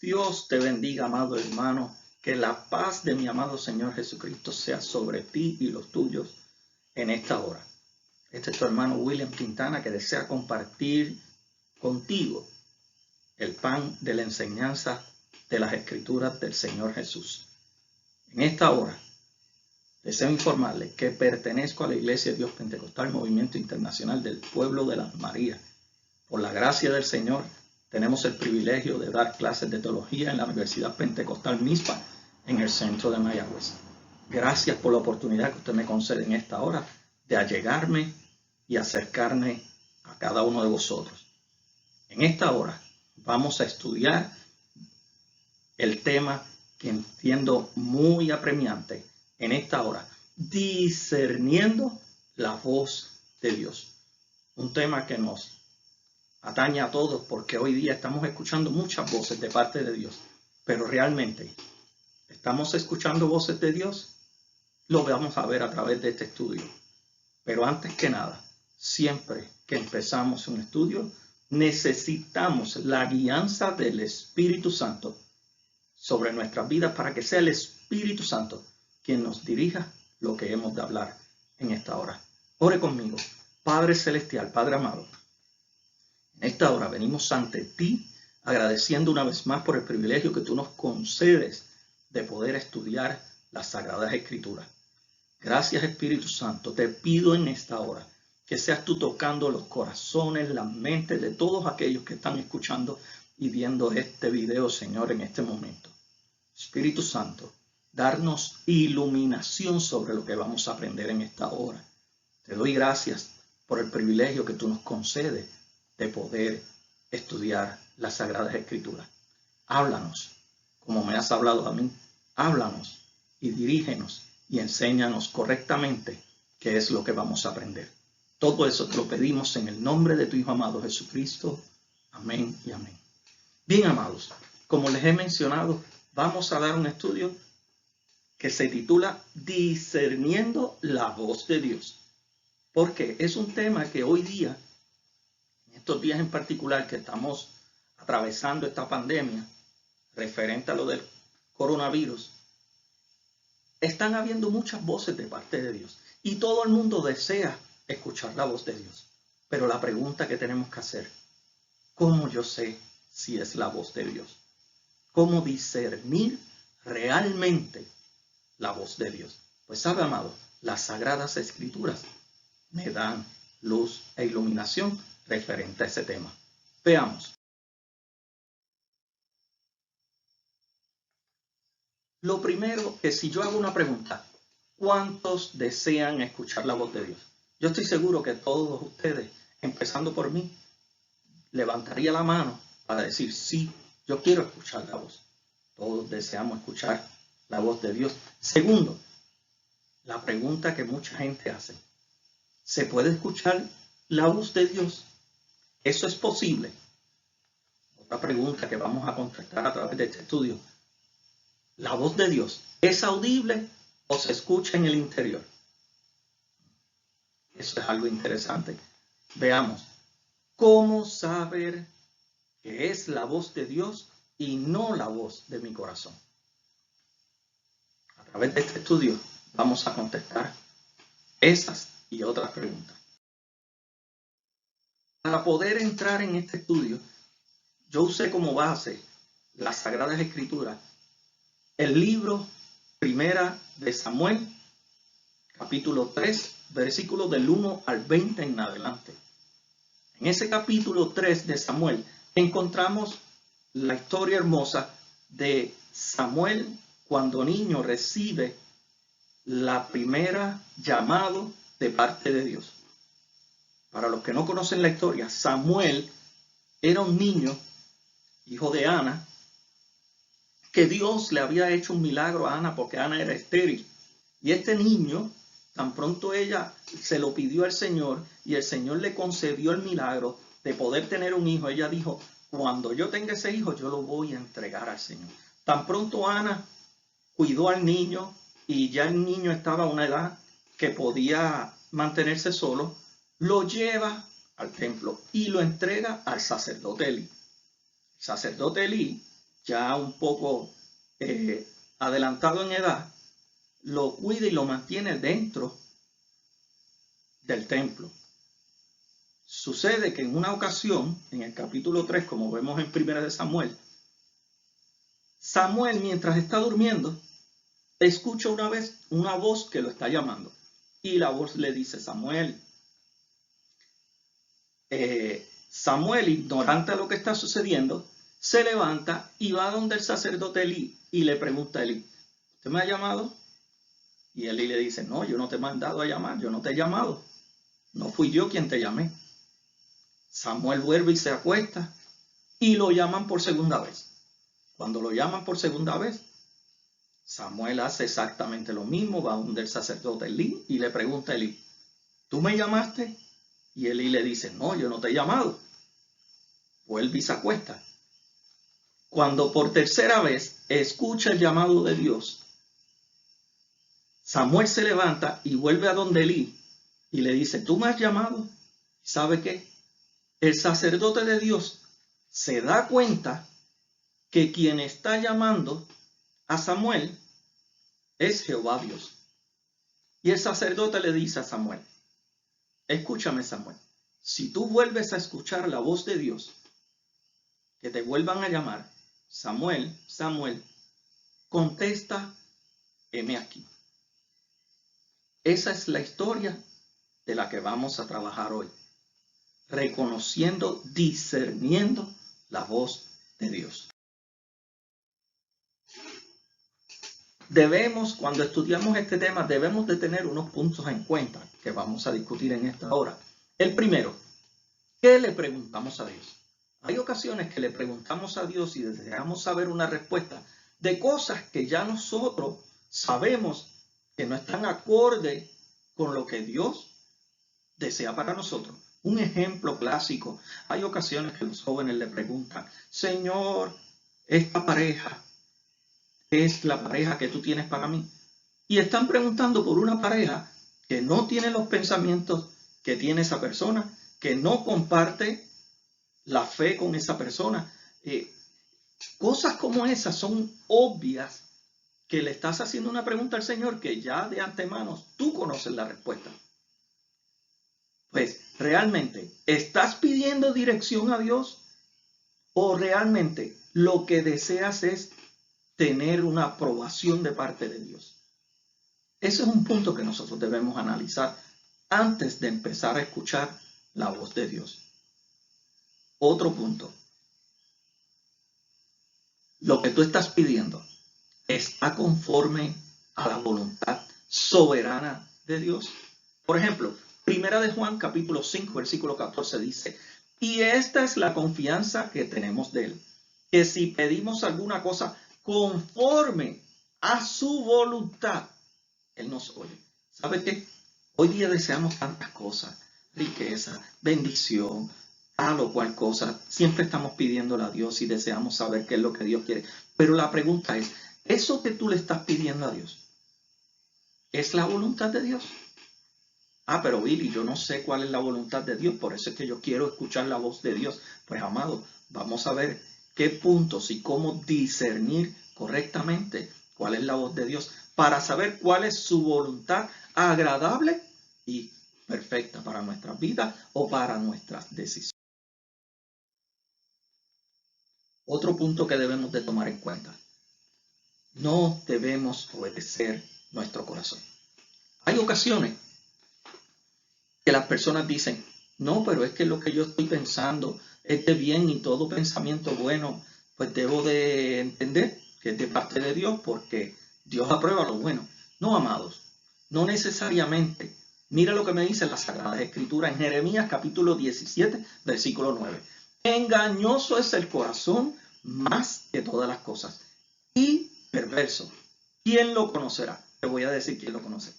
Dios te bendiga, amado hermano. Que la paz de mi amado Señor Jesucristo sea sobre ti y los tuyos en esta hora. Este es tu hermano William Quintana, que desea compartir contigo el pan de la enseñanza de las Escrituras del Señor Jesús. En esta hora deseo informarles que pertenezco a la Iglesia de Dios Pentecostal Movimiento Internacional del Pueblo de las Marías. Por la gracia del Señor, tenemos el privilegio de dar clases de teología en la Universidad Pentecostal Mispa, en el centro de Mayagüez. Gracias por la oportunidad que usted me concede en esta hora de allegarme y acercarme a cada uno de vosotros. En esta hora vamos a estudiar el tema que entiendo muy apremiante en esta hora: discerniendo la voz de Dios. Un tema que nos atañe a todos, porque hoy día estamos escuchando muchas voces de parte de Dios, pero realmente ¿estamos escuchando voces de Dios? Lo vamos a ver a través de este estudio. Pero antes que nada, siempre que empezamos un estudio, necesitamos la guianza del Espíritu Santo sobre nuestras vidas, para que sea el Espíritu Santo quien nos dirija lo que hemos de hablar en esta hora. Ore conmigo. Padre Celestial, Padre amado, en esta hora venimos ante ti agradeciendo una vez más por el privilegio que tú nos concedes de poder estudiar las Sagradas Escrituras. Gracias, Espíritu Santo. Te pido en esta hora que seas tú tocando los corazones, las mentes de todos aquellos que están escuchando y viendo este video, Señor, en este momento. Espíritu Santo, darnos iluminación sobre lo que vamos a aprender en esta hora. Te doy gracias por el privilegio que tú nos concedes de poder estudiar las Sagradas Escrituras. Háblanos como me has hablado a mí. Háblanos y dirígenos y enséñanos correctamente qué es lo que vamos a aprender. Todo eso te lo pedimos en el nombre de tu Hijo amado Jesucristo. Amén y amén. Bien, amados, como les he mencionado, vamos a dar un estudio que se titula Discerniendo la voz de Dios. Porque es un tema que hoy día, en estos días en particular que estamos atravesando esta pandemia referente a lo del coronavirus, están habiendo muchas voces de parte de Dios y todo el mundo desea escuchar la voz de Dios. Pero la pregunta que tenemos que hacer: ¿cómo yo sé si es la voz de Dios? ¿Cómo discernir realmente la voz de Dios? Pues sabe, amado, las Sagradas Escrituras me dan luz e iluminación referente a ese tema. Veamos. Lo primero, que si yo hago una pregunta, ¿cuántos desean escuchar la voz de Dios? Yo estoy seguro que todos ustedes, empezando por mí, levantaría la mano para decir: sí, yo quiero escuchar la voz. Todos deseamos escuchar la voz de Dios. Segundo, la pregunta que mucha gente hace: ¿se puede escuchar la voz de Dios? ¿Eso es posible? Otra pregunta que vamos a contestar a través de este estudio: ¿la voz de Dios es audible o se escucha en el interior? Eso es algo interesante. Veamos. ¿Cómo saber que es la voz de Dios y no la voz de mi corazón? A través de este estudio vamos a contestar esas y otras preguntas. Para poder entrar en este estudio, yo usé como base las Sagradas Escrituras, el libro Primera de Samuel, capítulo 3, versículos del 1 al 20 en adelante. En ese capítulo 3 de Samuel encontramos la historia hermosa de Samuel cuando niño recibe la primera llamado de parte de Dios. Para los que no conocen la historia, Samuel era un niño, hijo de Ana, que Dios le había hecho un milagro a Ana porque Ana era estéril. Y este niño, tan pronto ella se lo pidió al Señor y el Señor le concedió el milagro de poder tener un hijo, ella dijo: cuando yo tenga ese hijo, yo lo voy a entregar al Señor. Tan pronto Ana cuidó al niño y ya el niño estaba a una edad que podía mantenerse solo, lo lleva al templo y lo entrega al sacerdote Elí. El sacerdote Elí ya un poco adelantado en edad, lo cuida y lo mantiene dentro del templo. Sucede que en una ocasión, en el capítulo 3, como vemos en 1 de Samuel, Samuel, mientras está durmiendo, escucha una vez una voz que lo está llamando. Y la voz le dice: Samuel. Samuel, ignorante de lo que está sucediendo, se levanta y va donde el sacerdote Elí y le pregunta a Elí: ¿usted me ha llamado? Y Elí le dice: no, yo no te he mandado a llamar, yo no te he llamado. No fui yo quien te llamé. Samuel vuelve y se acuesta y lo llaman por segunda vez. Cuando lo llaman por segunda vez, Samuel hace exactamente lo mismo, va donde el sacerdote Elí y le pregunta a Elí: ¿tú me llamaste? Y Elí le dice: no, yo no te he llamado. Vuelve y se acuesta. Cuando por tercera vez escucha el llamado de Dios, Samuel se levanta y vuelve a donde Elí y le dice: ¿tú me has llamado? ¿Sabe qué? El sacerdote de Dios se da cuenta que quien está llamando a Samuel es Jehová Dios. Y el sacerdote le dice a Samuel: escúchame, Samuel, si tú vuelves a escuchar la voz de Dios, que te vuelvan a llamar, Samuel, Samuel, contesta: heme aquí. Esa es la historia de la que vamos a trabajar hoy, reconociendo, discerniendo la voz de Dios. Cuando estudiamos este tema, debemos de tener unos puntos en cuenta que vamos a discutir en esta hora. El primero: ¿qué le preguntamos a Dios? Hay ocasiones que le preguntamos a Dios y deseamos saber una respuesta de cosas que ya nosotros sabemos que no están acorde con lo que Dios desea para nosotros. Un ejemplo clásico: hay ocasiones que los jóvenes le preguntan: Señor, esta pareja es la pareja que tú tienes para mí. Y están preguntando por una pareja que no tiene los pensamientos que tiene esa persona, que no comparte la fe con esa persona. Cosas como esas son obvias, que le estás haciendo una pregunta al Señor que ya de antemano tú conoces la respuesta. Pues, ¿realmente estás pidiendo dirección a Dios o realmente lo que deseas es tener una aprobación de parte de Dios? Ese es un punto que nosotros debemos analizar antes de empezar a escuchar la voz de Dios. Otro punto: lo que tú estás pidiendo está conforme a la voluntad soberana de Dios. Por ejemplo, 1 de Juan capítulo 5 versículo 14 dice: y esta es la confianza que tenemos de él, que si pedimos alguna cosa conforme a su voluntad, él nos oye. ¿Sabe qué? Hoy día deseamos tantas cosas: riqueza, bendición, tal o cual cosa. Siempre estamos pidiéndole a Dios y deseamos saber qué es lo que Dios quiere. Pero la pregunta es: ¿eso que tú le estás pidiendo a Dios es la voluntad de Dios? Pero Billy, yo no sé cuál es la voluntad de Dios, por eso es que yo quiero escuchar la voz de Dios. Pues, amado, vamos a ver qué puntos y cómo discernir correctamente cuál es la voz de Dios, para saber cuál es su voluntad agradable y perfecta para nuestras vidas o para nuestras decisiones. Otro punto que debemos de tomar en cuenta: no debemos obedecer nuestro corazón. Hay ocasiones que las personas dicen: no, pero es que lo que yo estoy pensando es de bien, y todo pensamiento bueno, pues debo de entender que es de parte de Dios, porque Dios aprueba lo bueno. No, amados, no necesariamente. Mira lo que me dice la Sagrada Escritura en Jeremías capítulo 17, versículo 9. Engañoso es el corazón más que todas las cosas, y perverso. ¿Quién lo conocerá? Te voy a decir quién lo conoce.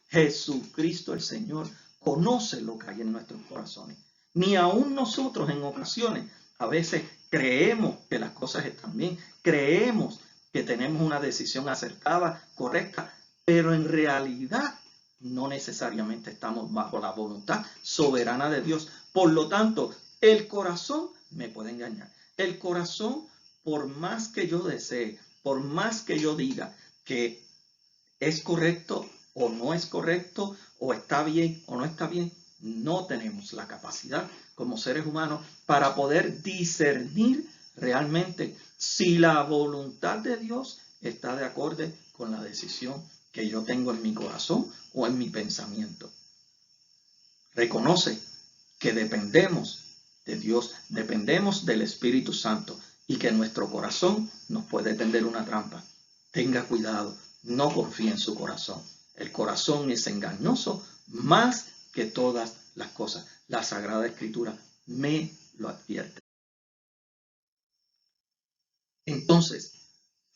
Jesucristo el Señor conoce lo que hay en nuestros corazones. Ni aún nosotros en ocasiones a veces creemos que las cosas están bien, creemos que tenemos una decisión acertada, correcta, pero en realidad no necesariamente estamos bajo la voluntad soberana de Dios. Por lo tanto, el corazón me puede engañar. El corazón por más que yo desee, por más que yo diga que es correcto o no es correcto, o está bien o no está bien, no tenemos la capacidad como seres humanos para poder discernir realmente si la voluntad de Dios está de acuerdo con la decisión que yo tengo en mi corazón o en mi pensamiento. Reconoce que dependemos de Dios, dependemos del Espíritu Santo y que nuestro corazón nos puede tender una trampa. Tenga cuidado, no confíe en su corazón. El corazón es engañoso más que todas las cosas. La Sagrada Escritura me lo advierte. Entonces,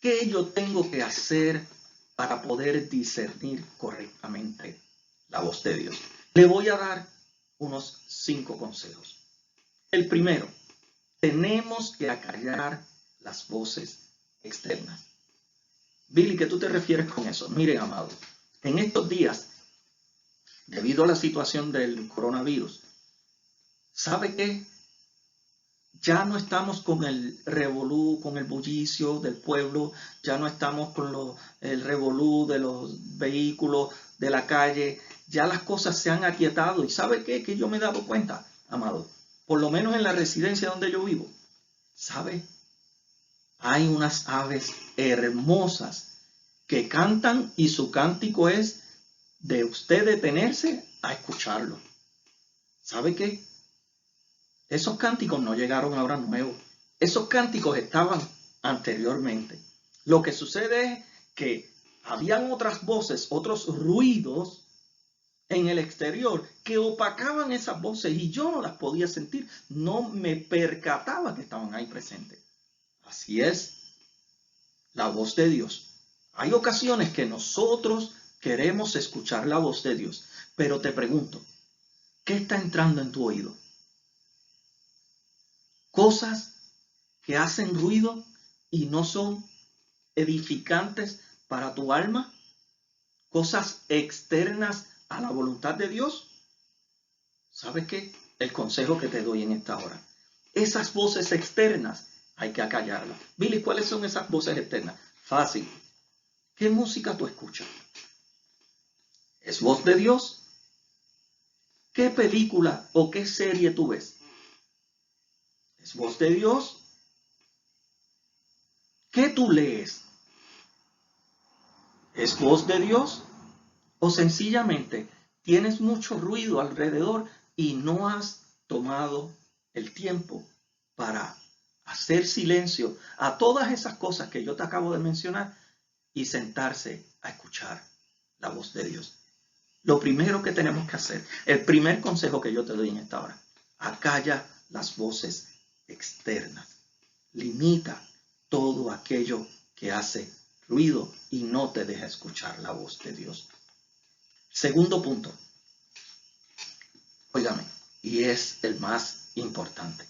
¿qué yo tengo que hacer para poder discernir correctamente la voz de Dios? Le voy a dar unos 5 consejos. El primero, tenemos que acallar las voces externas. Billy, ¿qué tú te refieres con eso? Miren, amados, en estos días, debido a la situación del coronavirus, ¿sabe qué? Ya no estamos con el revolú, con el bullicio del pueblo, ya no estamos con el revolú de los vehículos de la calle, ya las cosas se han aquietado. ¿Y sabe qué? Que yo me he dado cuenta, amado, por lo menos en la residencia donde yo vivo, ¿sabe? Hay unas aves hermosas que cantan y su cántico es de usted detenerse a escucharlo. ¿Sabe qué? Esos cánticos no llegaron ahora nuevos. Esos cánticos estaban anteriormente. Lo que sucede es que habían otras voces, otros ruidos en el exterior que opacaban esas voces y yo no las podía sentir. No me percataba que estaban ahí presentes. Así es la voz de Dios. Hay ocasiones que nosotros queremos escuchar la voz de Dios, pero te pregunto, ¿qué está entrando en tu oído? Cosas que hacen ruido y no son edificantes para tu alma, cosas externas a la voluntad de Dios. ¿Sabes qué? El consejo que te doy en esta hora. Esas voces externas hay que acallarlas. Billy, ¿cuáles son esas voces externas? Fácil. ¿Qué música tú escuchas? ¿Es voz de Dios? ¿Qué película o qué serie tú ves? ¿Es voz de Dios? ¿Qué tú lees? ¿Es voz de Dios? ¿O sencillamente tienes mucho ruido alrededor y no has tomado el tiempo para hacer silencio a todas esas cosas que yo te acabo de mencionar y sentarse a escuchar la voz de Dios? Lo primero que tenemos que hacer, el primer consejo que yo te doy en esta hora, acalla las voces externas. Limita todo aquello que hace ruido y no te deja escuchar la voz de Dios. Segundo punto, óigame, y es el más importante.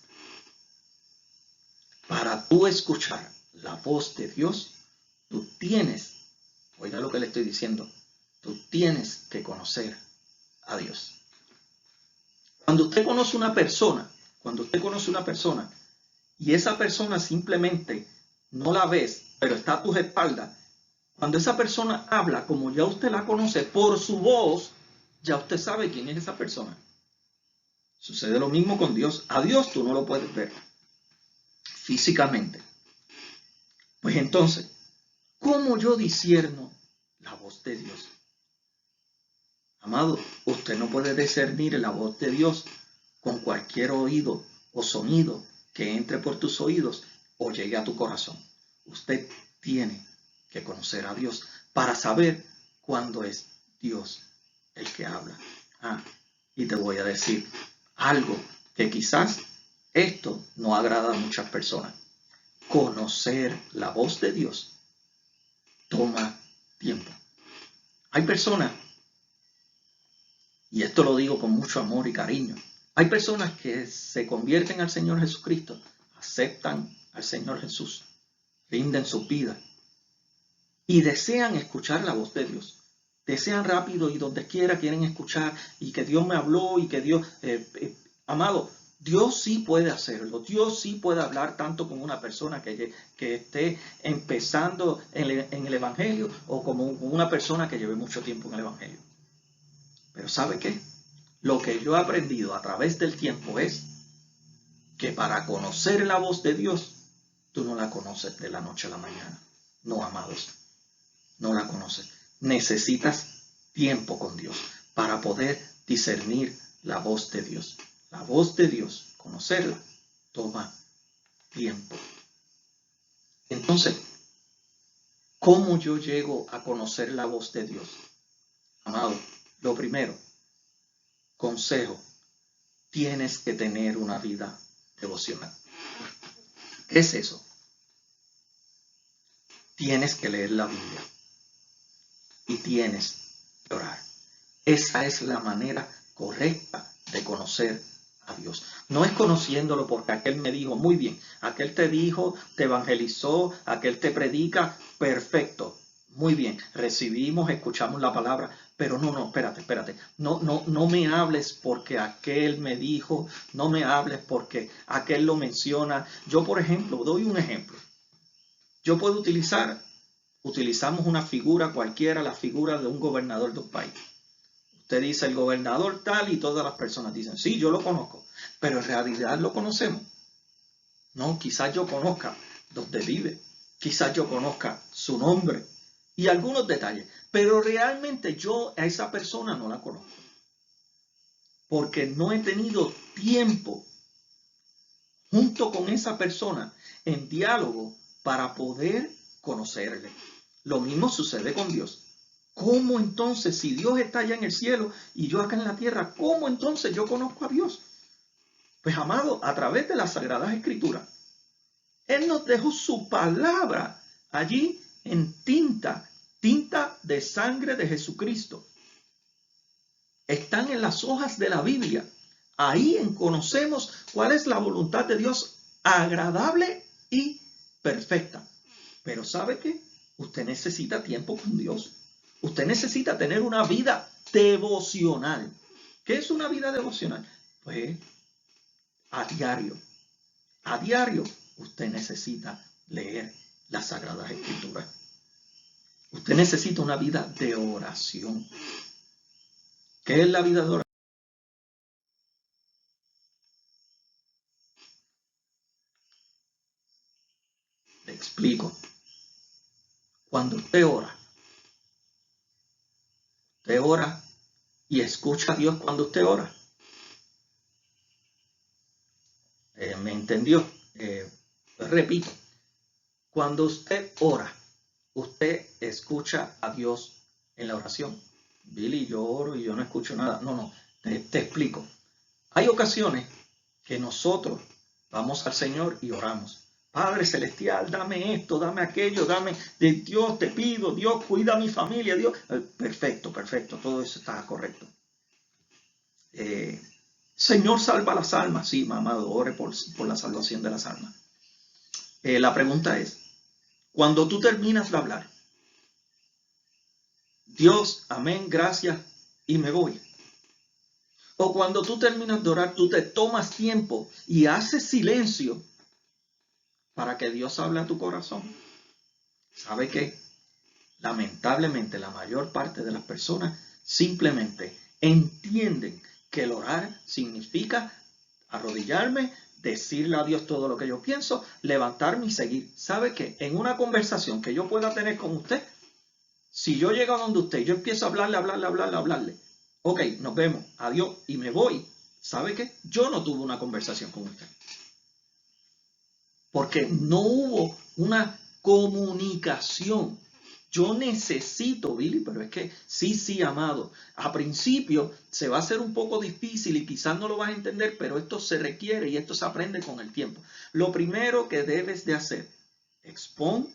Para tú escuchar la voz de Dios, tú tienes, oiga lo que le estoy diciendo, tú tienes que conocer a Dios. Cuando usted conoce una persona y esa persona simplemente no la ves, pero está a tus espaldas, cuando esa persona habla, como ya usted la conoce por su voz, ya usted sabe quién es esa persona. Sucede lo mismo con Dios. A Dios tú no lo puedes ver físicamente. Pues entonces, ¿cómo yo discierno la voz de Dios? Amado, usted no puede discernir la voz de Dios con cualquier oído o sonido que entre por tus oídos o llegue a tu corazón. Usted tiene que conocer a Dios para saber cuándo es Dios el que habla. Y te voy a decir algo que quizás esto no agrada a muchas personas. Conocer la voz de Dios toma tiempo. Hay personas, y esto lo digo con mucho amor y cariño, hay personas que se convierten al Señor Jesucristo, aceptan al Señor Jesús, rinden su vida y desean escuchar la voz de Dios. Desean rápido y donde quiera quieren escuchar y que Dios me habló y que Dios, amado, Dios sí puede hacerlo. Dios sí puede hablar tanto con una persona que esté empezando en el Evangelio o como con una persona que lleve mucho tiempo en el Evangelio. Pero ¿sabe qué? Lo que yo he aprendido a través del tiempo es que para conocer la voz de Dios, tú no la conoces de la noche a la mañana. No, amados, no la conoces. Necesitas tiempo con Dios para poder discernir la voz de Dios. La voz de Dios, conocerla, toma tiempo. Entonces, ¿cómo yo llego a conocer la voz de Dios? Amado, lo primero, consejo, tienes que tener una vida devocional. ¿Qué es eso? Tienes que leer la Biblia y tienes que orar. Esa es la manera correcta de conocer a Dios. No es conociéndolo porque aquel me dijo, muy bien, aquel te dijo, te evangelizó, aquel te predica, perfecto, muy bien, recibimos, escuchamos la palabra, pero no, espérate, no me hables porque aquel me dijo, no me hables porque aquel lo menciona. Yo, por ejemplo, doy un ejemplo. Yo puedo utilizamos una figura cualquiera, la figura de un gobernador de un país. Usted dice el gobernador tal y todas las personas dicen, sí, yo lo conozco, pero en realidad lo conocemos. No, quizás yo conozca dónde vive, quizás yo conozca su nombre y algunos detalles, pero realmente yo a esa persona no la conozco, porque no he tenido tiempo junto con esa persona en diálogo para poder conocerle. Lo mismo sucede con Dios. ¿Cómo entonces, si Dios está allá en el cielo y yo acá en la tierra, cómo entonces yo conozco a Dios? Pues, amado, a través de las Sagradas Escrituras, Él nos dejó su palabra allí en tinta de sangre de Jesucristo. Están en las hojas de la Biblia. Ahí conocemos cuál es la voluntad de Dios agradable y perfecta. Pero ¿sabe qué? Usted necesita tiempo con Dios. Usted necesita tener una vida devocional. ¿Qué es una vida devocional? Pues a diario usted necesita leer las Sagradas Escrituras. Usted necesita una vida de oración. ¿Qué es la vida de oración? Le explico. Cuando usted ora y escucha a Dios cuando usted ora. ¿Me entendió? Repito, cuando usted ora, usted escucha a Dios en la oración. Billy, yo oro y yo no escucho nada. No, te explico. Hay ocasiones que nosotros vamos al Señor y oramos. Padre Celestial, dame esto, dame aquello, dame de Dios, te pido, Dios, cuida a mi familia, Dios. Perfecto, todo eso está correcto. Señor, salva las almas. Sí, amado, ore por la salvación de las almas. La pregunta es, cuando tú terminas de hablar, Dios, amén, gracias, y me voy. O cuando tú terminas de orar, tú te tomas tiempo y haces silencio para que Dios hable a tu corazón. ¿Sabe qué? Lamentablemente, la mayor parte de las personas simplemente entienden que el orar significa arrodillarme, decirle a Dios todo lo que yo pienso, levantarme y seguir. ¿Sabe qué? En una conversación que yo pueda tener con usted, si yo llego a donde usted y yo empiezo a hablarle, ok, nos vemos, adiós, y me voy, ¿sabe qué? Yo no tuve una conversación con usted. Porque no hubo una comunicación. Yo necesito, Billy, pero es que sí, amado. A principio se va a hacer un poco difícil y quizás no lo vas a entender, pero esto se requiere y esto se aprende con el tiempo. Lo primero que debes de hacer, expon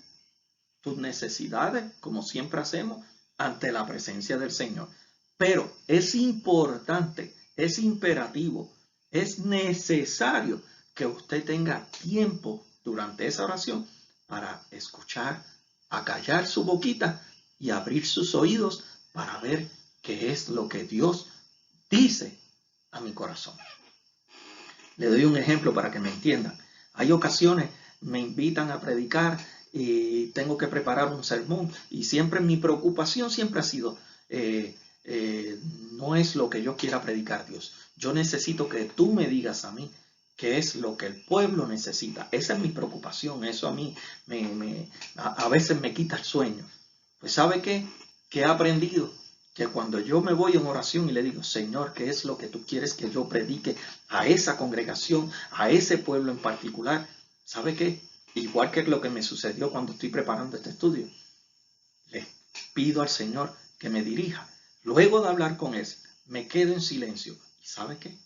tus necesidades, como siempre hacemos, ante la presencia del Señor. Pero es importante, es imperativo, es necesario que usted tenga tiempo durante esa oración para escuchar, acallar su boquita y abrir sus oídos para ver qué es lo que Dios dice a mi corazón. Le doy un ejemplo para que me entiendan. Hay ocasiones, me invitan a predicar y tengo que preparar un sermón y siempre mi preocupación siempre ha sido, no es lo que yo quiera predicar, Dios. Yo necesito que tú me digas a mí qué es lo que el pueblo necesita. Esa es mi preocupación. Eso a mí a veces me quita el sueño. Pues ¿sabe qué? Que he aprendido que cuando yo me voy en oración y le digo, Señor, ¿qué es lo que tú quieres que yo predique a esa congregación, a ese pueblo en particular? ¿Sabe qué? Igual que lo que me sucedió cuando estoy preparando este estudio, le pido al Señor que me dirija. Luego de hablar con Él, me quedo en silencio. ¿Y sabe qué?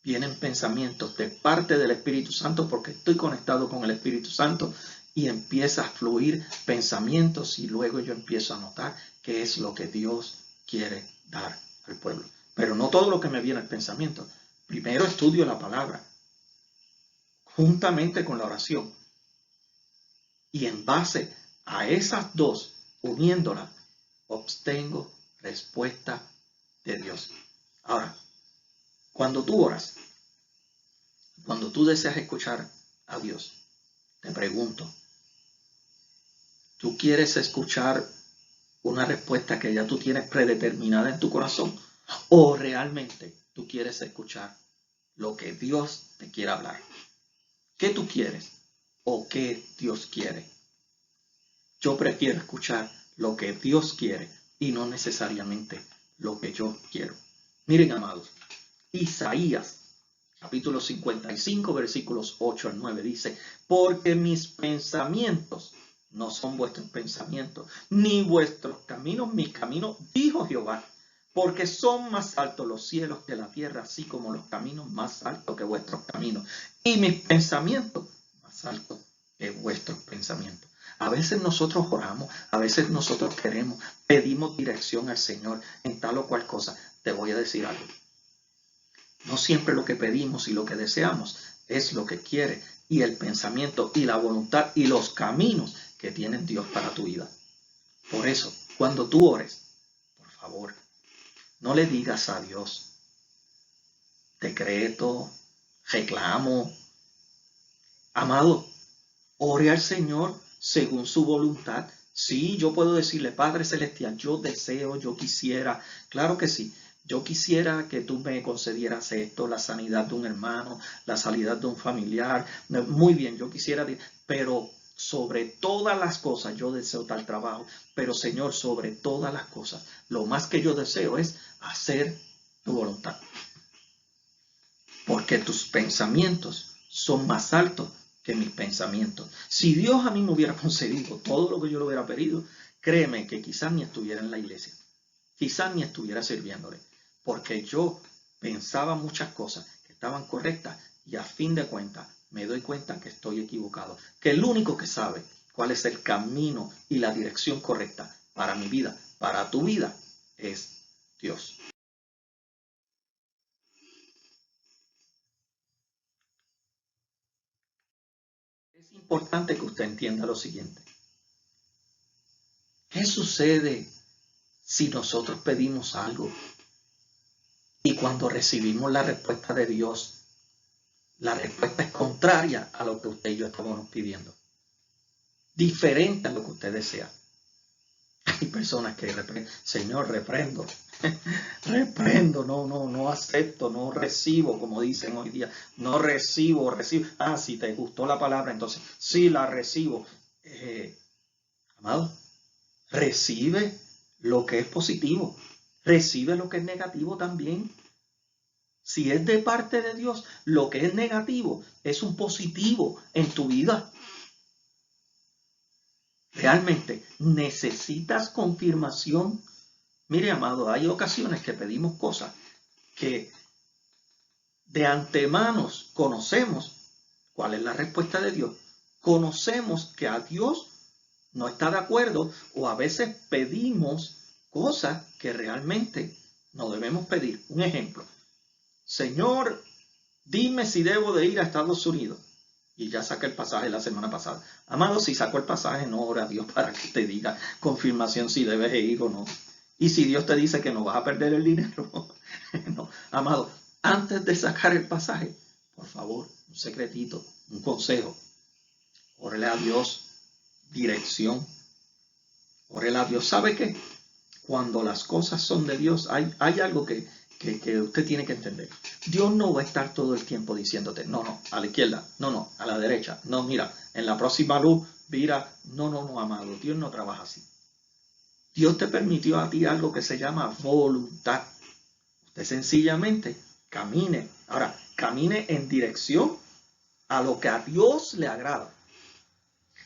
Vienen pensamientos de parte del Espíritu Santo porque estoy conectado con el Espíritu Santo y empieza a fluir pensamientos y luego yo empiezo a notar qué es lo que Dios quiere dar al pueblo. Pero no todo lo que me viene al pensamiento. Primero estudio la palabra juntamente con la oración. Y en base a esas dos, uniéndolas, obtengo respuesta de Dios. Ahora, cuando tú oras, cuando tú deseas escuchar a Dios, te pregunto, ¿tú quieres escuchar una respuesta que ya tú tienes predeterminada en tu corazón? ¿O realmente tú quieres escuchar lo que Dios te quiere hablar? ¿Qué tú quieres o qué Dios quiere? Yo prefiero escuchar lo que Dios quiere y no necesariamente lo que yo quiero. Miren, amados, Isaías, capítulo 55, versículos 8 al 9, dice, porque mis pensamientos no son vuestros pensamientos, ni vuestros caminos mis caminos, dijo Jehová, porque son más altos los cielos que la tierra, así como los caminos más altos que vuestros caminos, y mis pensamientos más altos que vuestros pensamientos. A veces nosotros oramos, a veces nosotros queremos, pedimos dirección al Señor en tal o cual cosa. Te voy a decir algo. No siempre lo que pedimos y lo que deseamos es lo que quiere y el pensamiento y la voluntad y los caminos que tiene Dios para tu vida. Por eso, cuando tú ores, por favor, no le digas a Dios decreto, reclamo. Amado, ore al Señor según su voluntad. Sí, yo puedo decirle, Padre Celestial, yo deseo, yo quisiera, claro que sí, yo quisiera que tú me concedieras esto, la sanidad de un hermano, la sanidad de un familiar, muy bien, yo quisiera, pero sobre todas las cosas yo deseo tal trabajo, pero Señor, sobre todas las cosas, lo más que yo deseo es hacer tu voluntad. Porque tus pensamientos son más altos que mis pensamientos. Si Dios a mí me hubiera concedido todo lo que yo le hubiera pedido, créeme que quizás ni estuviera en la iglesia, quizás ni estuviera sirviéndole, porque yo pensaba muchas cosas que estaban correctas y a fin de cuentas me doy cuenta que estoy equivocado, que el único que sabe cuál es el camino y la dirección correcta para mi vida, para tu vida, es Dios. Es importante que usted entienda lo siguiente. ¿Qué sucede si nosotros pedimos algo y cuando recibimos la respuesta de Dios, la respuesta es contraria a lo que usted y yo estamos pidiendo? Diferente a lo que usted desea. Hay personas que Señor, reprendo, no acepto, no recibo, como dicen hoy día, no recibo. Ah, si te gustó la palabra, entonces sí la recibo. Amado, recibe lo que es positivo, recibe lo que es negativo también. Si es de parte de Dios, lo que es negativo es un positivo en tu vida. Realmente necesitas confirmación. Mire, amado, hay ocasiones que pedimos cosas que de antemano conocemos cuál es la respuesta de Dios. Conocemos que a Dios no está de acuerdo o a veces pedimos cosas que realmente no debemos pedir. Un ejemplo, Señor, dime si debo de ir a Estados Unidos. Y ya saqué el pasaje la semana pasada. Amado, si sacó el pasaje, no ora a Dios para que te diga confirmación si debes ir o no. Y si Dios te dice que no vas a perder el dinero, no. Amado, antes de sacar el pasaje, por favor, un secretito, un consejo. Órele a Dios dirección. Órele a Dios. ¿Sabe qué? Cuando las cosas son de Dios, hay algo que usted tiene que entender. Dios no va a estar todo el tiempo diciéndote, no, a la izquierda, no, a la derecha, no, mira, en la próxima luz, mira, no, amado, Dios no trabaja así. Dios te permitió a ti algo que se llama voluntad. Usted sencillamente camine. Ahora, camine en dirección a lo que a Dios le agrada.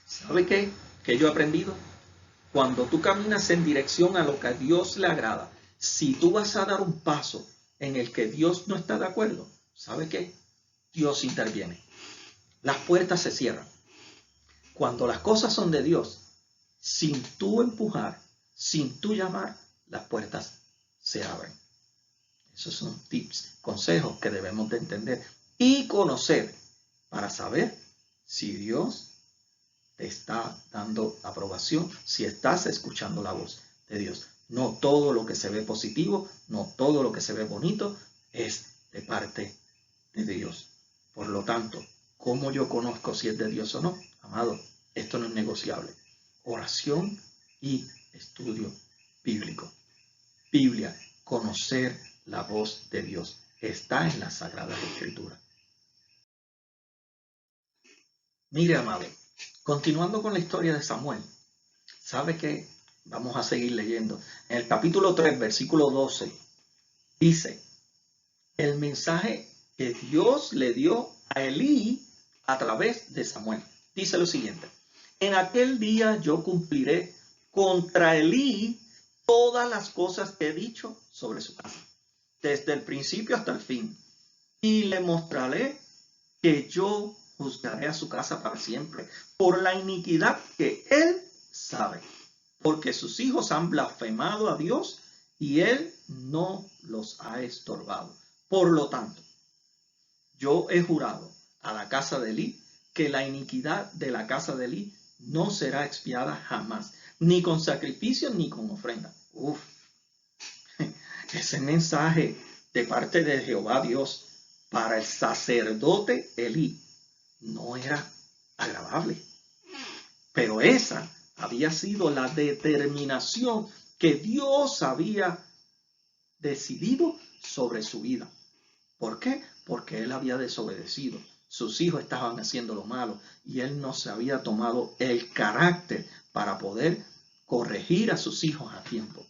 ¿Sabe qué? ¿Qué yo he aprendido? Cuando tú caminas en dirección a lo que a Dios le agrada, si tú vas a dar un paso en el que Dios no está de acuerdo, ¿sabe qué? Dios interviene. Las puertas se cierran. Cuando las cosas son de Dios, sin tú empujar, sin tú llamar, las puertas se abren. Esos son tips, consejos que debemos de entender y conocer para saber si Dios te está dando aprobación, si estás escuchando la voz de Dios. No todo lo que se ve positivo, no todo lo que se ve bonito es de parte de Dios. Por lo tanto, ¿cómo yo conozco si es de Dios o no? Amado, esto no es negociable. Oración y estudio bíblico. Biblia, conocer la voz de Dios, está en las Sagradas Escrituras. Mire, amado, continuando con la historia de Samuel, ¿sabe qué? Vamos a seguir leyendo. En el capítulo 3, versículo 12, dice, el mensaje que Dios le dio a Elí a través de Samuel. Dice lo siguiente, en aquel día yo cumpliré contra Elí todas las cosas que he dicho sobre su casa, desde el principio hasta el fin, y le mostraré que yo juzgaré a su casa para siempre por la iniquidad que él sabe, porque sus hijos han blasfemado a Dios y él no los ha estorbado. Por lo tanto, yo he jurado a la casa de Elí que la iniquidad de la casa de Elí no será expiada jamás, ni con sacrificios ni con ofrenda. Ese mensaje de parte de Jehová Dios para el sacerdote Elí no era agradable. Pero esa había sido la determinación que Dios había decidido sobre su vida. ¿Por qué? Porque él había desobedecido. Sus hijos estaban haciendo lo malo y él no se había tomado el carácter para poder corregir a sus hijos a tiempo.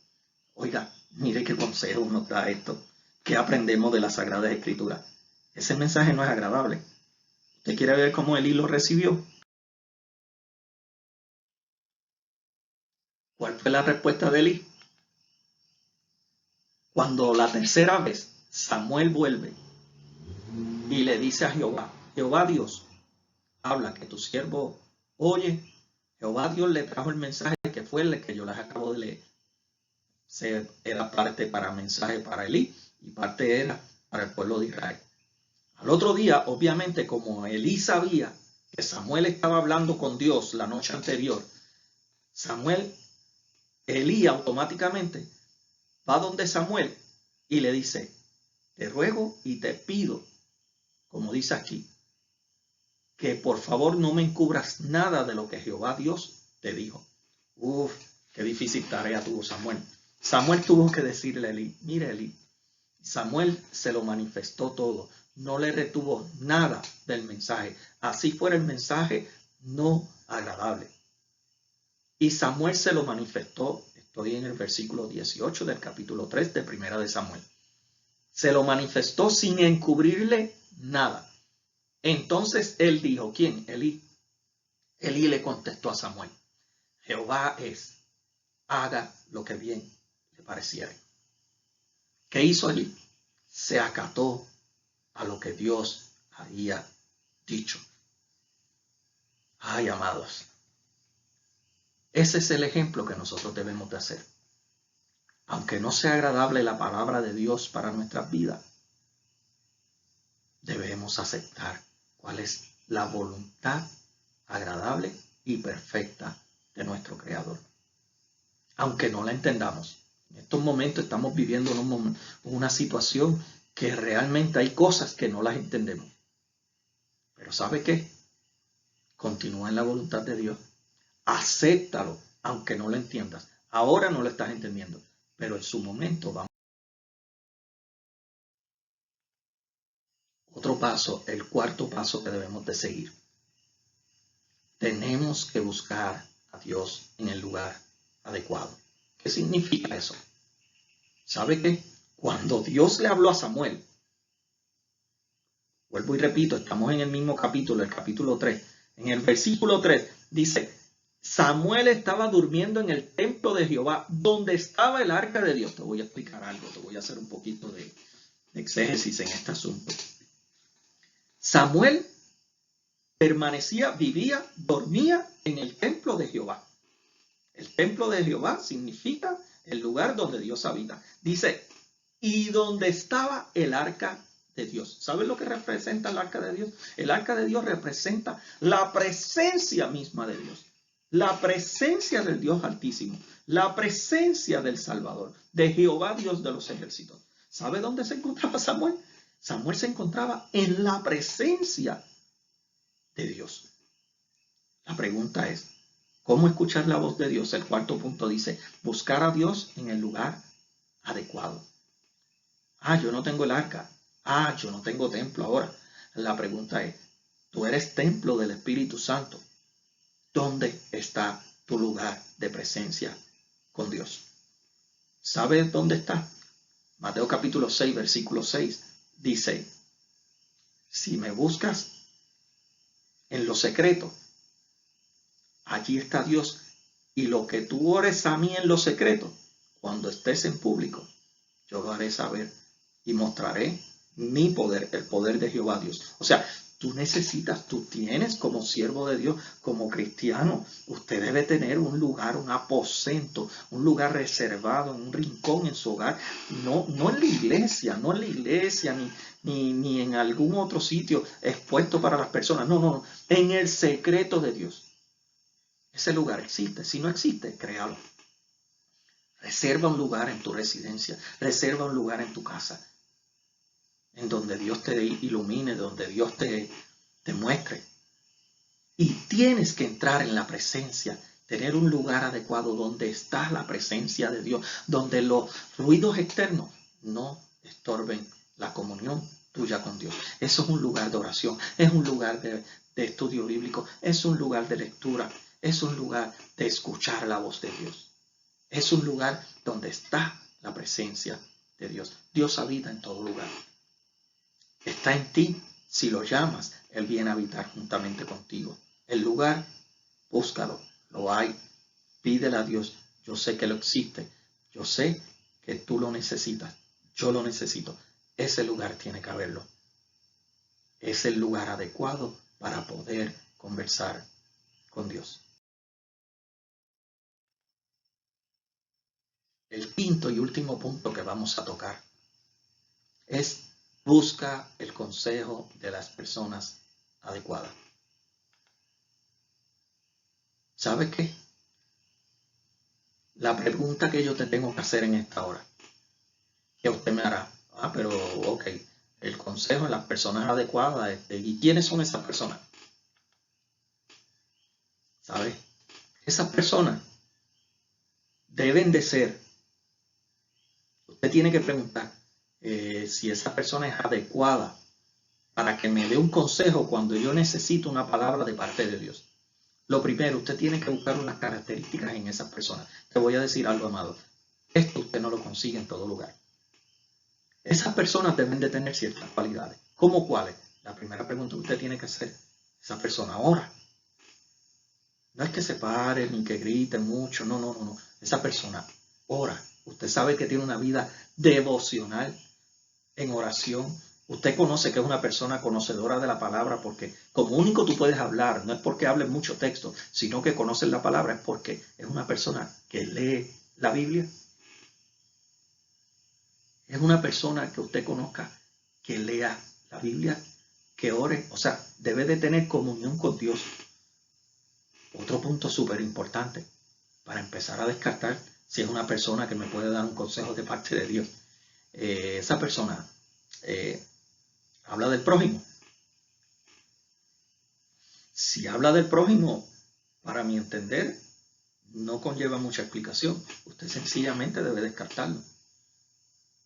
Oiga, mire qué consejo nos da esto. ¿Qué aprendemos de la Sagrada Escritura? Ese mensaje no es agradable. ¿Usted quiere ver cómo Elí lo recibió? ¿Cuál fue la respuesta de Elí? Cuando la tercera vez Samuel vuelve y le dice a Jehová, Jehová Dios, habla que tu siervo oye. Jehová Dios le trajo el mensaje que fue el que yo les acabo de leer. Era parte para mensaje para Elí y parte era para el pueblo de Israel. Al otro día, obviamente, como Elí sabía que Samuel estaba hablando con Dios la noche anterior, Elí automáticamente va donde Samuel y le dice, te ruego y te pido, como dice aquí, que por favor no me encubras nada de lo que Jehová Dios te dijo. Qué difícil tarea tuvo Samuel. Samuel tuvo que decirle a Elí, mire Elí, Samuel se lo manifestó todo, no le retuvo nada del mensaje, así fuera el mensaje no agradable. Y Samuel se lo manifestó, estoy en el versículo 18 del capítulo 3 de Primera de Samuel. Se lo manifestó sin encubrirle nada. Entonces él dijo, ¿quién? Elí. Elí le contestó a Samuel, Jehová es, haga lo que bien le pareciera. ¿Qué hizo Elí? Se acató a lo que Dios había dicho. Ay, amados, ese es el ejemplo que nosotros debemos de hacer. Aunque no sea agradable la palabra de Dios para nuestras vidas, debemos aceptar cuál es la voluntad agradable y perfecta de nuestro Creador. Aunque no la entendamos. En estos momentos estamos viviendo una situación que realmente hay cosas que no las entendemos. Pero ¿sabe qué? Continúa en la voluntad de Dios. Acéptalo, aunque no lo entiendas. Ahora no lo estás entendiendo, pero en su momento vamos. Otro paso, el cuarto paso que debemos de seguir. Tenemos que buscar a Dios en el lugar adecuado. ¿Qué significa eso? ¿Sabe qué? Cuando Dios le habló a Samuel, vuelvo y repito, estamos en el mismo capítulo, el capítulo 3. En el versículo 3 dice, Samuel estaba durmiendo en el templo de Jehová, donde estaba el arca de Dios. Te voy a explicar algo, te voy a hacer un poquito de exégesis en este asunto. Samuel permanecía, vivía, dormía en el templo de Jehová. El templo de Jehová significa el lugar donde Dios habita. Dice, y donde estaba el arca de Dios. ¿Sabes lo que representa el arca de Dios? El arca de Dios representa la presencia misma de Dios. La presencia del Dios Altísimo. La presencia del Salvador. De Jehová Dios de los ejércitos. ¿Sabe dónde se encontraba Samuel? Samuel se encontraba en la presencia de Dios. La pregunta es, ¿cómo escuchar la voz de Dios? El cuarto punto dice, buscar a Dios en el lugar adecuado. Yo no tengo el arca. Yo no tengo templo ahora. La pregunta es, tú eres templo del Espíritu Santo. ¿Dónde está tu lugar de presencia con Dios? ¿Sabes dónde está? Mateo capítulo 6, versículo 6 dice, si me buscas en lo secreto, allí está Dios. Y lo que tú ores a mí en lo secreto, cuando estés en público, yo lo haré saber y mostraré mi poder, el poder de Jehová Dios. O sea, tú tienes como siervo de Dios, como cristiano, usted debe tener un lugar, un aposento, un lugar reservado, un rincón en su hogar, no en la iglesia, ni en algún otro sitio expuesto para las personas, no, en el secreto de Dios. Ese lugar existe, si no existe, créalo. Reserva un lugar en tu residencia, reserva un lugar en tu casa, en donde Dios te ilumine, donde Dios te muestre. Y tienes que entrar en la presencia, tener un lugar adecuado donde está la presencia de Dios, donde los ruidos externos no estorben la comunión tuya con Dios. Eso es un lugar de oración, es un lugar de estudio bíblico, es un lugar de lectura, es un lugar de escuchar la voz de Dios. Es un lugar donde está la presencia de Dios. Dios habita en todo lugar. Está en ti. Si lo llamas, Él viene a habitar juntamente contigo. El lugar, búscalo. Lo hay. Pídele a Dios. Yo sé que lo existe. Yo sé que tú lo necesitas. Yo lo necesito. Ese lugar tiene que haberlo. Es el lugar adecuado para poder conversar con Dios. El quinto y último punto que vamos a tocar es busca el consejo de las personas adecuadas. ¿Sabes qué? La pregunta que yo te tengo que hacer en esta hora, que usted me hará, pero ok, el consejo de las personas adecuadas, ¿y quiénes son esas personas? ¿Sabes? Esas personas deben de ser, usted tiene que preguntar si esa persona es adecuada para que me dé un consejo cuando yo necesito una palabra de parte de Dios. Lo primero, usted tiene que buscar unas características en esas personas. Te voy a decir algo, amado. Esto usted no lo consigue en todo lugar. Esas personas deben de tener ciertas cualidades. ¿Cómo cuáles? La primera pregunta que usted tiene que hacer, esa persona ora. No es que se pare ni que grite mucho, no. Esa persona ora. Usted sabe que tiene una vida devocional en oración. Usted conoce que es una persona conocedora de la palabra porque como único tú puedes hablar, no es porque hables mucho texto, sino que conoces la palabra, es porque es una persona que lee la Biblia. Es una persona que usted conozca que lea la Biblia, que ore, o sea, debe de tener comunión con Dios. Otro punto súper importante para empezar a descartar si es una persona que me puede dar un consejo de parte de Dios. Esa persona habla del prójimo. Si habla del prójimo, para mi entender, no conlleva mucha explicación. Usted sencillamente debe descartarlo.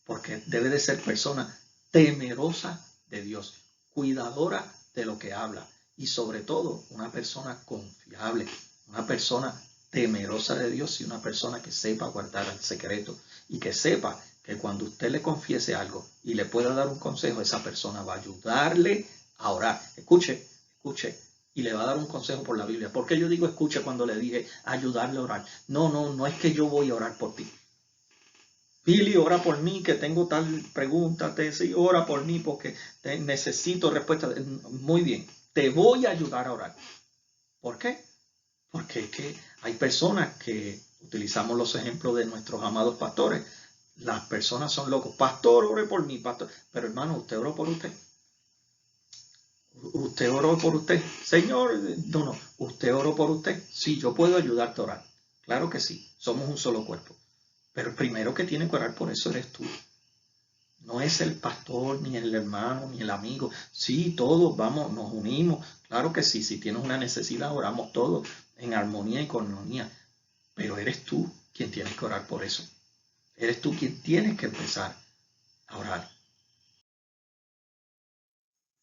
Porque debe de ser persona temerosa de Dios, cuidadora de lo que habla y sobre todo una persona confiable, una persona temerosa de Dios y una persona que sepa guardar el secreto y que sepa que cuando usted le confiese algo y le pueda dar un consejo, esa persona va a ayudarle a orar. Escuche, escuche. Y le va a dar un consejo por la Biblia. ¿Por qué yo digo escuche cuando le dije ayudarle a orar? No es que yo voy a orar por ti. Pili, ora por mí que tengo tal pregunta, sí, ora por mí porque necesito respuesta. Muy bien, te voy a ayudar a orar. ¿Por qué? Porque es que hay personas que utilizamos los ejemplos de nuestros amados pastores. Las personas son locos. Pastor, ore por mí, pastor. Pero hermano, usted oró por usted. Usted oró por usted. Señor, no. Usted oró por usted. Sí, yo puedo ayudarte a orar. Claro que sí. Somos un solo cuerpo. Pero el primero que tiene que orar por eso eres tú. No es el pastor, ni el hermano, ni el amigo. Sí, todos vamos, nos unimos. Claro que sí, si tienes una necesidad, oramos todos en armonía y con armonía. Pero eres tú quien tienes que orar por eso. Eres tú quien tienes que empezar a orar.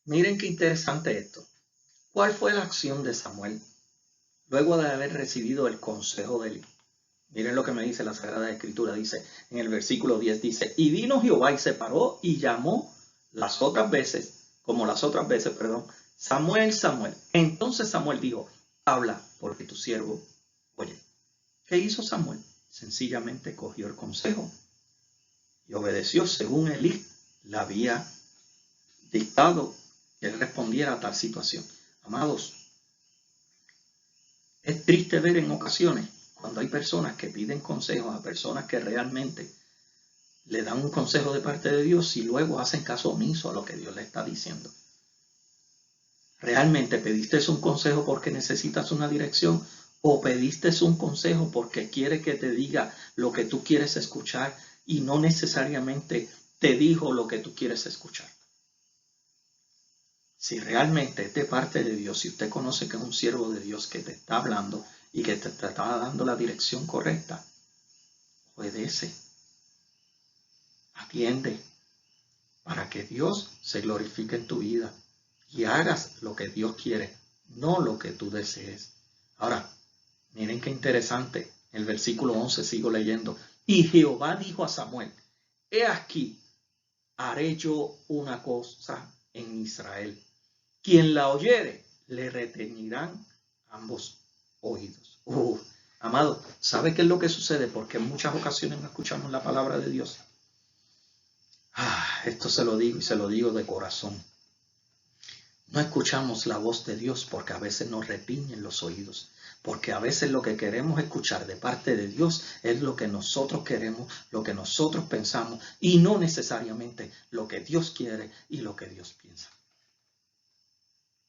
Miren qué interesante esto. ¿Cuál fue la acción de Samuel luego de haber recibido el consejo de Eli? Miren lo que me dice la Sagrada Escritura. Dice en el versículo 10, dice, y vino Jehová y se paró y llamó Samuel, Samuel. Entonces Samuel dijo, habla, porque tu siervo oye. ¿Qué hizo Samuel? Sencillamente cogió el consejo y obedeció según Elí le había dictado que él respondiera a tal situación. Amados, es triste ver en ocasiones cuando hay personas que piden consejos a personas que realmente le dan un consejo de parte de Dios y luego hacen caso omiso a lo que Dios le está diciendo. ¿Realmente pediste un consejo porque necesitas una dirección o pediste un consejo porque quiere que te diga lo que tú quieres escuchar y no necesariamente te dijo lo que tú quieres escuchar? Si realmente es de parte de Dios, si usted conoce que es un siervo de Dios que te está hablando y que te está dando la dirección correcta, obedece, atiende, para que Dios se glorifique en tu vida y hagas lo que Dios quiere, no lo que tú desees. Ahora, miren qué interesante, el versículo 11 sigo leyendo. Y Jehová dijo a Samuel, he aquí, haré yo una cosa en Israel. Quien la oyere, le reteñirán ambos oídos. Amado, ¿sabe qué es lo que sucede? Porque en muchas ocasiones no escuchamos la palabra de Dios. Esto se lo digo y se lo digo de corazón. No escuchamos la voz de Dios porque a veces nos retiñen los oídos. Porque a veces lo que queremos escuchar de parte de Dios es lo que nosotros queremos, lo que nosotros pensamos y no necesariamente lo que Dios quiere y lo que Dios piensa.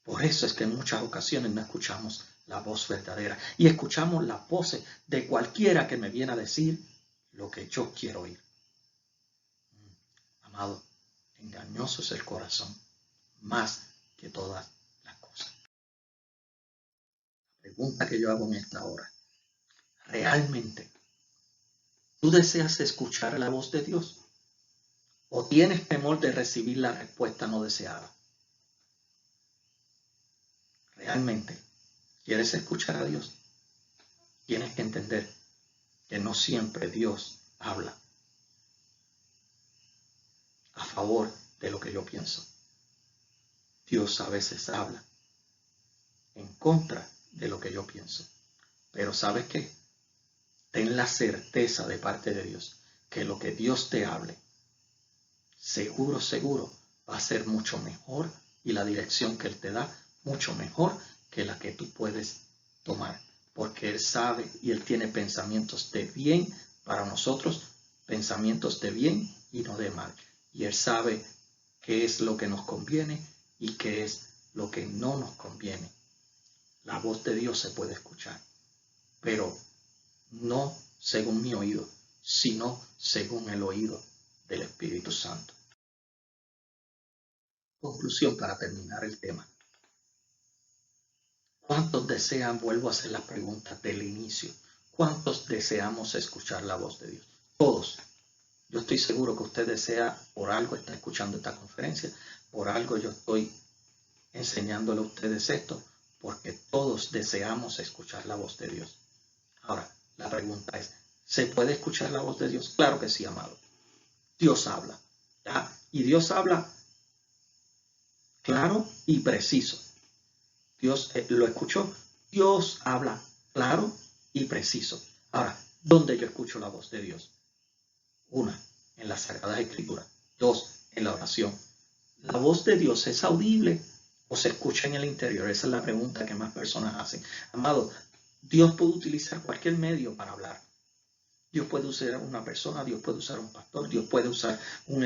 Por eso es que en muchas ocasiones no escuchamos la voz verdadera y escuchamos las voces de cualquiera que me viene a decir lo que yo quiero oír. Amado, engañoso es el corazón, más que todas las cosas. La pregunta que yo hago en esta hora, ¿realmente tú deseas escuchar la voz de Dios? ¿O tienes temor de recibir la respuesta no deseada? ¿Realmente quieres escuchar a Dios? Tienes que entender que no siempre Dios habla a favor de lo que yo pienso. Dios a veces habla en contra de lo que yo pienso. Pero ¿sabes qué? Ten la certeza de parte de Dios que lo que Dios te hable, seguro, va a ser mucho mejor y la dirección que Él te da, mucho mejor que la que tú puedes tomar. Porque Él sabe y Él tiene pensamientos de bien para nosotros, pensamientos de bien y no de mal. Y Él sabe qué es lo que nos conviene y qué es lo que no nos conviene. La voz de Dios se puede escuchar, pero no según mi oído, sino según el oído del Espíritu Santo. Conclusión para terminar el tema. ¿Cuántos desean, vuelvo a hacer las preguntas del inicio, cuántos deseamos escuchar la voz de Dios? Todos. Yo estoy seguro que usted desea, por algo está escuchando esta conferencia, por algo yo estoy enseñándole a ustedes esto, porque todos deseamos escuchar la voz de Dios. Ahora, la pregunta es, ¿se puede escuchar la voz de Dios? Claro que sí, amado. Dios habla. Y Dios habla claro y preciso. Dios lo escuchó. Dios habla claro y preciso. Ahora, ¿dónde yo escucho la voz de Dios? Una, en las Sagradas Escrituras. Dos, en la oración. ¿La voz de Dios es audible o se escucha en el interior? Esa es la pregunta que más personas hacen. Amado, Dios puede utilizar cualquier medio para hablar. Dios puede usar una persona, Dios puede usar un pastor, Dios puede usar un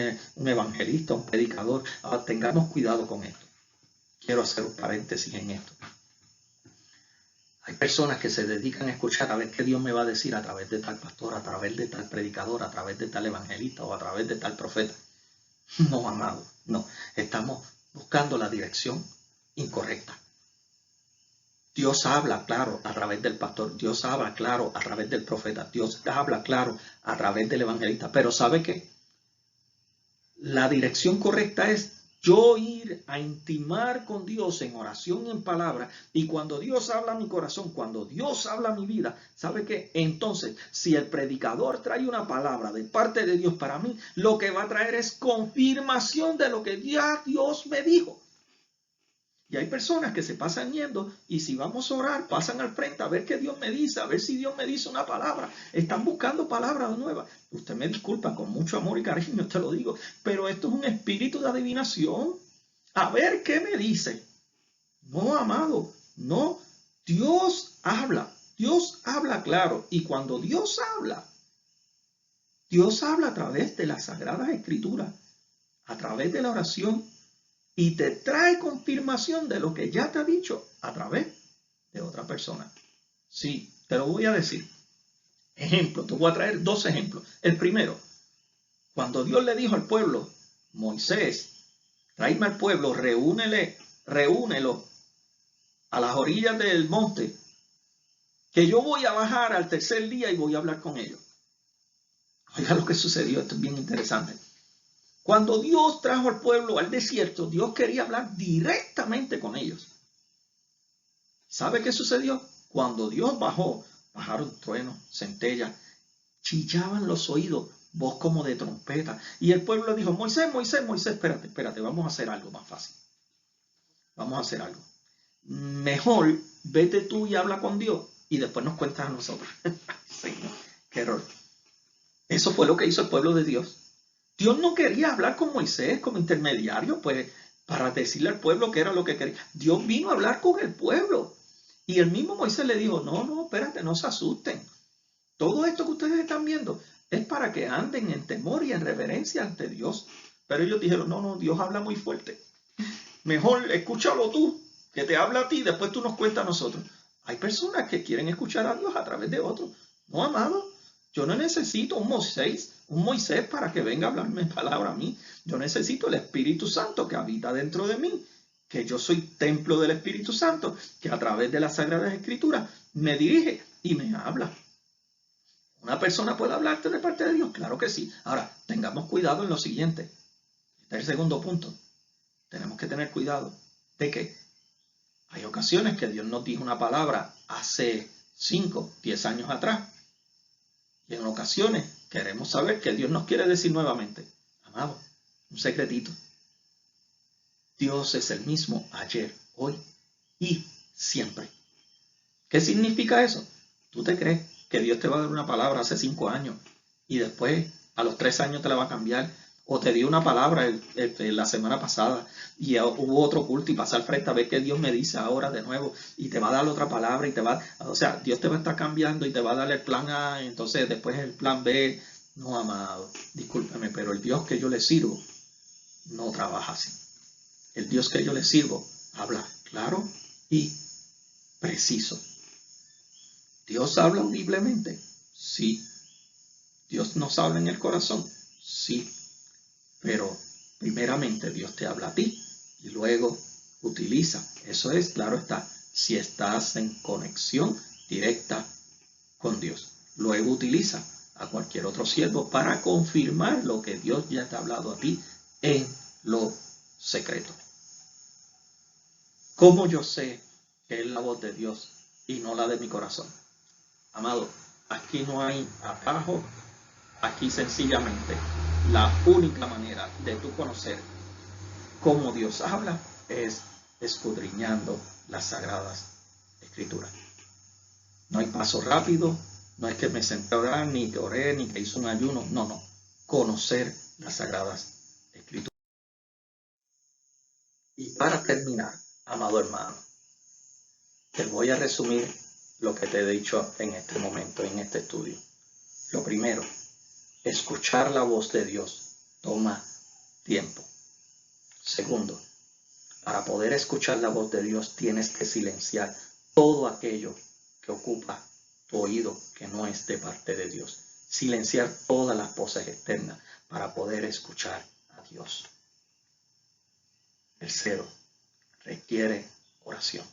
evangelista, un predicador. Ahora, tengamos cuidado con esto. Quiero hacer un paréntesis en esto. Hay personas que se dedican a escuchar a ver qué Dios me va a decir a través de tal pastor, a través de tal predicador, a través de tal evangelista o a través de tal profeta. No, amado, no. Estamos buscando la dirección incorrecta. Dios habla claro a través del pastor, Dios habla claro a través del profeta, Dios habla claro a través del evangelista. Pero ¿sabe qué? La dirección correcta es yo ir a intimar con Dios en oración y en palabra, y cuando Dios habla a mi corazón, cuando Dios habla a mi vida, ¿sabe qué? Entonces, si el predicador trae una palabra de parte de Dios para mí, lo que va a traer es confirmación de lo que ya Dios me dijo. Y hay personas que se pasan yendo y si vamos a orar, pasan al frente a ver qué Dios me dice, a ver si Dios me dice una palabra. Están buscando palabras nuevas. Usted me disculpa, con mucho amor y cariño te lo digo, pero esto es un espíritu de adivinación. A ver qué me dice. No, amado, no. Dios habla claro. Y cuando Dios habla a través de las Sagradas Escrituras, a través de la oración, y te trae confirmación de lo que ya te ha dicho a través de otra persona. Sí, te lo voy a decir. Ejemplo, te voy a traer dos ejemplos. El primero, cuando Dios le dijo al pueblo, Moisés, tráeme al pueblo, reúnelo a las orillas del monte, que yo voy a bajar al tercer día y voy a hablar con ellos. Oiga lo que sucedió, esto es bien interesante. Cuando Dios trajo al pueblo al desierto, Dios quería hablar directamente con ellos. ¿Sabe qué sucedió? Cuando Dios bajó, bajaron truenos, centellas, chillaban los oídos, voz como de trompeta. Y el pueblo dijo, Moisés, espérate, vamos a hacer algo más fácil. Vamos a hacer algo. Mejor vete tú y habla con Dios y después nos cuentas a nosotros. Señor, qué error. Eso fue lo que hizo el pueblo de Dios. Dios no quería hablar con Moisés como intermediario, pues, para decirle al pueblo qué era lo que quería. Dios vino a hablar con el pueblo. Y el mismo Moisés le dijo, no, espérate, no se asusten. Todo esto que ustedes están viendo es para que anden en temor y en reverencia ante Dios. Pero ellos dijeron, no, Dios habla muy fuerte. Mejor escúchalo tú, que te habla a ti, después tú nos cuentas a nosotros. Hay personas que quieren escuchar a Dios a través de otros. No, amado, yo no necesito un Moisés para que venga a hablarme palabra a mí. Yo necesito el Espíritu Santo que habita dentro de mí, que yo soy templo del Espíritu Santo, que a través de las Sagradas Escrituras me dirige y me habla. ¿Una persona puede hablarte de parte de Dios? Claro que sí. Ahora, tengamos cuidado en lo siguiente. Este es el segundo punto. Tenemos que tener cuidado de que hay ocasiones que Dios nos dijo una palabra hace 5, 10 años atrás. Y en ocasiones queremos saber qué Dios nos quiere decir nuevamente. Amado, un secretito. Dios es el mismo ayer, hoy y siempre. ¿Qué significa eso? ¿Tú te crees que Dios te va a dar una palabra hace 5 años y después a los 3 años te la va a cambiar? O te dio una palabra la semana pasada y hubo otro culto y pasa al frente a ver qué Dios me dice ahora de nuevo y te va a dar otra palabra y te va, o sea, Dios te va a estar cambiando y te va a dar el plan A, entonces después el plan B. No, amado, discúlpeme, pero el Dios que yo le sirvo no trabaja así. El Dios que yo le sirvo habla claro y preciso. ¿Dios habla audiblemente? Sí. ¿Dios nos habla en el corazón? Sí. Pero primeramente Dios te habla a ti y luego utiliza. Eso es, claro está, si estás en conexión directa con Dios. Luego utiliza a cualquier otro siervo para confirmar lo que Dios ya te ha hablado a ti en lo secreto. ¿Cómo yo sé que es la voz de Dios y no la de mi corazón? Amado, aquí no hay atajo, aquí sencillamente la única manera de tú conocer cómo Dios habla es escudriñando las sagradas escrituras. No hay paso rápido, no es que me senté a orar, ni que oré, ni que hice un ayuno, no. Conocer las sagradas escrituras. Y para terminar, amado hermano, te voy a resumir lo que te he dicho en este momento, en este estudio. Lo primero, escuchar la voz de Dios toma tiempo. Segundo, para poder escuchar la voz de Dios tienes que silenciar todo aquello que ocupa tu oído que no es de parte de Dios. Silenciar todas las voces externas para poder escuchar a Dios. Tercero, requiere oración.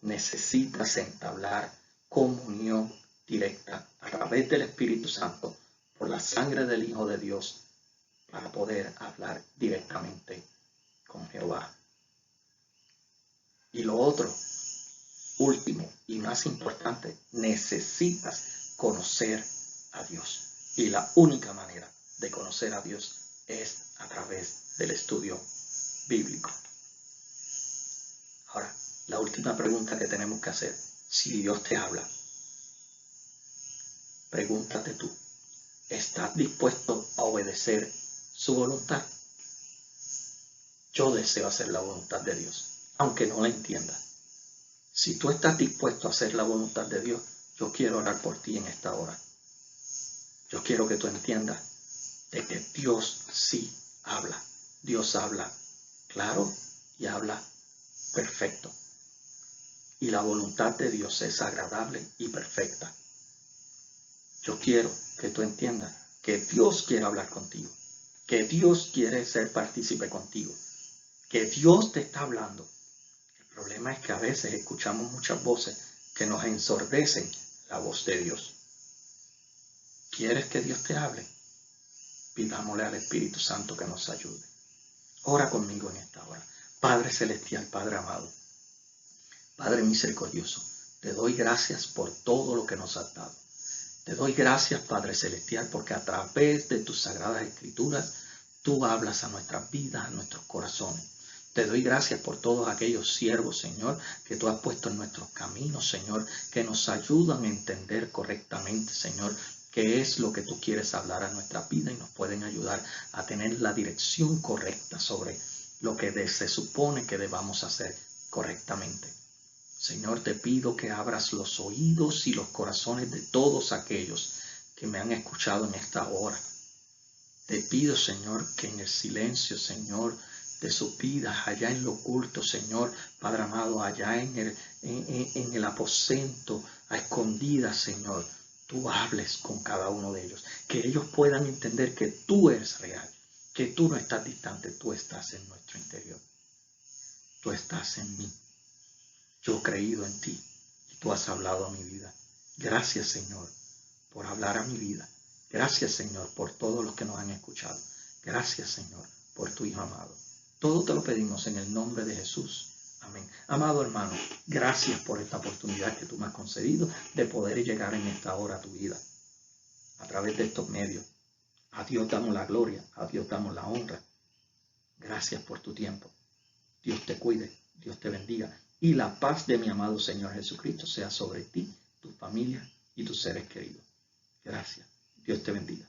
Necesitas entablar comunión directa a través del Espíritu Santo por la sangre del Hijo de Dios para poder hablar directamente con Jehová. Y lo otro, último y más importante, necesitas conocer a Dios. Y la única manera de conocer a Dios es a través del estudio bíblico. Ahora, la última pregunta que tenemos que hacer, si Dios te habla, pregúntate tú, ¿estás dispuesto a obedecer su voluntad? Yo deseo hacer la voluntad de Dios, aunque no la entienda. Si tú estás dispuesto a hacer la voluntad de Dios, yo quiero orar por ti en esta hora. Yo quiero que tú entiendas de que Dios sí habla. Dios habla claro y habla perfecto. Y la voluntad de Dios es agradable y perfecta. Yo quiero que tú entiendas que Dios quiere hablar contigo, que Dios quiere ser partícipe contigo, que Dios te está hablando. El problema es que a veces escuchamos muchas voces que nos ensordecen la voz de Dios. ¿Quieres que Dios te hable? Pidámosle al Espíritu Santo que nos ayude. Ora conmigo en esta hora. Padre celestial, Padre amado, Padre misericordioso, te doy gracias por todo lo que nos has dado. Te doy gracias, Padre celestial, porque a través de tus sagradas escrituras, tú hablas a nuestras vidas, a nuestros corazones. Te doy gracias por todos aquellos siervos, Señor, que tú has puesto en nuestros caminos, Señor, que nos ayudan a entender correctamente, Señor, qué es lo que tú quieres hablar a nuestra vida y nos pueden ayudar a tener la dirección correcta sobre lo que se supone que debamos hacer correctamente. Señor, te pido que abras los oídos y los corazones de todos aquellos que me han escuchado en esta hora. Te pido, Señor, que en el silencio, Señor, de sus vidas, allá en lo oculto, Señor, Padre amado, allá en el aposento, a escondidas, Señor, tú hables con cada uno de ellos. Que ellos puedan entender que tú eres real, que tú no estás distante, tú estás en nuestro interior. Tú estás en mí. Yo he creído en ti y tú has hablado a mi vida. Gracias, Señor, por hablar a mi vida. Gracias, Señor, por todos los que nos han escuchado. Gracias, Señor, por tu Hijo amado. Todo te lo pedimos en el nombre de Jesús. Amén. Amado hermano, gracias por esta oportunidad que tú me has concedido de poder llegar en esta hora a tu vida a través de estos medios. A Dios damos la gloria, a Dios damos la honra. Gracias por tu tiempo. Dios te cuide, Dios te bendiga. Y la paz de mi amado Señor Jesucristo sea sobre ti, tu familia y tus seres queridos. Gracias. Dios te bendiga.